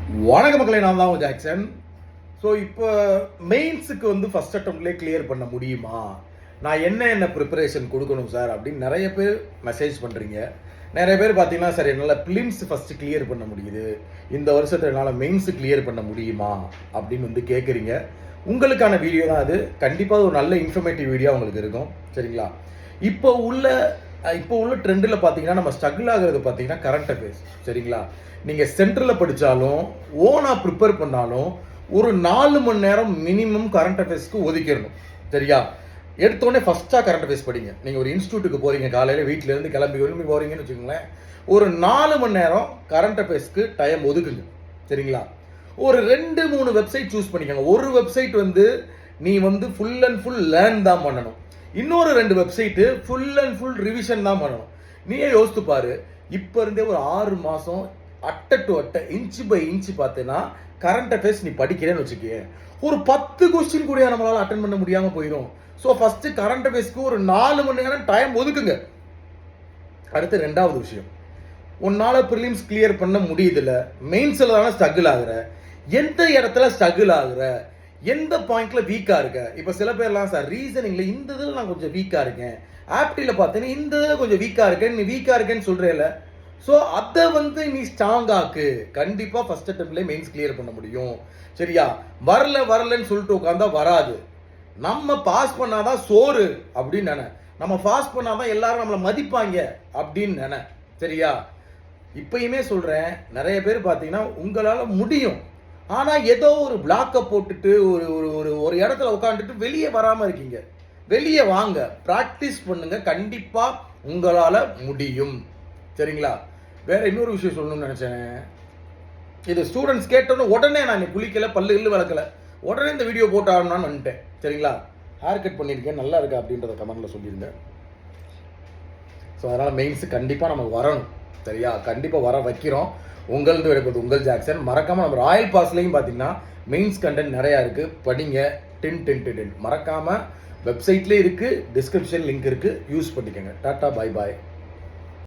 வணக்க மக்களே, நான் தான் ஜாக்சன். ஸோ இப்போ மெயின்ஸுக்கு ஃபஸ்ட் அட்டம்ப்ட்லேயே கிளியர் பண்ண முடியுமா, நான் என்ன ப்ரிப்பரேஷன் கொடுக்கணும் சார் அப்படின்னு நிறைய பேர் மெசேஜ் பண்ணுறீங்க. நிறைய பேர் பார்த்தீங்கன்னா சார் என்னால் பிலிம்ஸ் ஃபஸ்ட்டு கிளியர் பண்ண முடியுது, இந்த வருஷத்தில் என்னால் மெயின்ஸு கிளியர் பண்ண முடியுமா அப்படின்னு கேட்குறீங்க. உங்களுக்கான வீடியோ தான் அது. கண்டிப்பாக ஒரு நல்ல இன்ஃபர்மேட்டிவ் வீடியோ உங்களுக்கு இருக்கும். சரிங்களா? இப்போ உள்ள ட்ரெண்டில் பார்த்தீங்கன்னா நம்ம ஸ்ட்ரகிள் ஆகிறது பார்த்தீங்கன்னா கரண்ட் அஃபேர்ஸ். சரிங்களா? நீங்கள் சென்ட்ரலில் படித்தாலும் ஓனாக ப்ரிப்பேர் பண்ணாலும் ஒரு 4 மணி நேரம் மினிமம் கரண்ட் அஃபேர்ஸ்க்கு ஒதுக்கிடணும். சரியா? எடுத்தோடனே ஃபஸ்ட்டாக கரண்ட் அஃபேர்ஸ் படிங்க. நீங்கள் ஒரு இன்ஸ்டியூட்டுக்கு போகிறீங்க, காலையில் வீட்டிலேருந்து கிளம்பி போகிறீங்கன்னு வச்சுக்கோங்களேன், ஒரு 4 மணி நேரம் கரண்ட் அஃபேர்ஸ்க்கு டைம் ஒதுக்குங்க. சரிங்களா? ஒரு 2-3 வெப்சைட் சூஸ் பண்ணிக்கோங்க. ஒரு வெப்சைட் நீ ஃபுல் அண்ட் ஃபுல் லேர்ன் தான் பண்ணணும். இன்னொரு 2 website full and full revision தான் பண்ணணும். நீயே யோசித்து பாரு. இப்போ இருந்தே ஒரு 6 மாதம் அட்டை டு அட்டை இன்ச்சு பை இன்ச்சு பார்த்தேன்னா கரண்ட் அஃபேர்ஸ் நீ படிக்கிறேன்னு வச்சுக்கேன், ஒரு 10 கொஸ்டின் கூட நம்மளால் அட்டன் பண்ண முடியாமல் போயிடும். ஸோ ஃபஸ்ட்டு கரண்ட் அஃபேர்ஸ்க்கு ஒரு 4 மணி நேரம் டைம் ஒதுக்குங்க. அடுத்து 2வது விஷயம், உன்னால் ப்ரிலிம்ஸ் கிளியர் பண்ண முடியுதில்ல, மெயின்ஸில் தானே ஸ்ட்ரகிள் ஆகுற. எந்த இடத்துல ஸ்ட்ரகிள் ஆகுற, எந்த பாயிண்ட்ல வீக்காக இருக்க. இப்போ சில பேர்லாம் சார் ரீசனிங்கில் இந்த இதில் நான் கொஞ்சம் வீக்காக இருக்கேன், ஆப்டியில் பார்த்தீங்கன்னா இந்த இதில் கொஞ்சம் வீக்காக இருக்கேன், நீ வீக்காக இருக்கேன்னு சொல்கிறேல. ஸோ அதை நீ ஸ்ட்ராங் ஆக்கு. கண்டிப்பாக ஃபர்ஸ்ட் அட்டம்ப்ட்லேயே மெயின்ஸ் கிளியர் பண்ண முடியும். சரியா? வரலன்னு சொல்லிட்டு உட்காந்தா வராது. நம்ம பாஸ் பண்ணாதான் சோறு அப்படின்னு நினை, நம்ம பாஸ் பண்ணாதான் எல்லாரும் நம்மளை மதிப்பாங்க அப்படின்னு நினை. சரியா? இப்பயுமே சொல்கிறேன், நிறைய பேர் பார்த்தீங்கன்னா உங்களால் முடியும், ஆனால் ஏதோ ஒரு பிளாக்கை போட்டுட்டு ஒரு இடத்துல உட்காந்துட்டு வெளியே வராமல் இருக்கீங்க. வெளியே வாங்க, ப்ராக்டிஸ் பண்ணுங்க, கண்டிப்பாக உங்களால் முடியும். சரிங்களா? வேற இன்னொரு விஷயம் சொல்லணும்னு நினைச்சேன். இது ஸ்டூடெண்ட்ஸ் கேட்டோன்னு உடனே நான் குளிக்கல, பல்லு வளர்க்கல, உடனே இந்த வீடியோ போட்டு ஆகணும்னு வந்துட்டேன். சரிங்களா? ஹேர் கட் பண்ணியிருக்கேன், நல்லா இருக்கா அப்படின்றத கமெண்ட்ல சொல்லியிருந்தேன். ஸோ அதனால் மெயின்ஸு கண்டிப்பாக நமக்கு வரணும். சரியா? கண்டிப்பாக வர வைக்கிறோம். உங்களது எடுப்பது உங்கள் ஜாக்சன். மறக்காமல் நம்ம ராயல் பாஸ்லையும் பார்த்தீங்கன்னா மெயின்ஸ் கண்டென்ட் நிறையா இருக்குது, படிங்க. 10 மறக்காமல் வெப்சைட்லேயே இருக்குது, டிஸ்கிரிப்ஷன் லிங்க் இருக்குது, யூஸ் பண்ணிக்கோங்க. Tata, bye bye.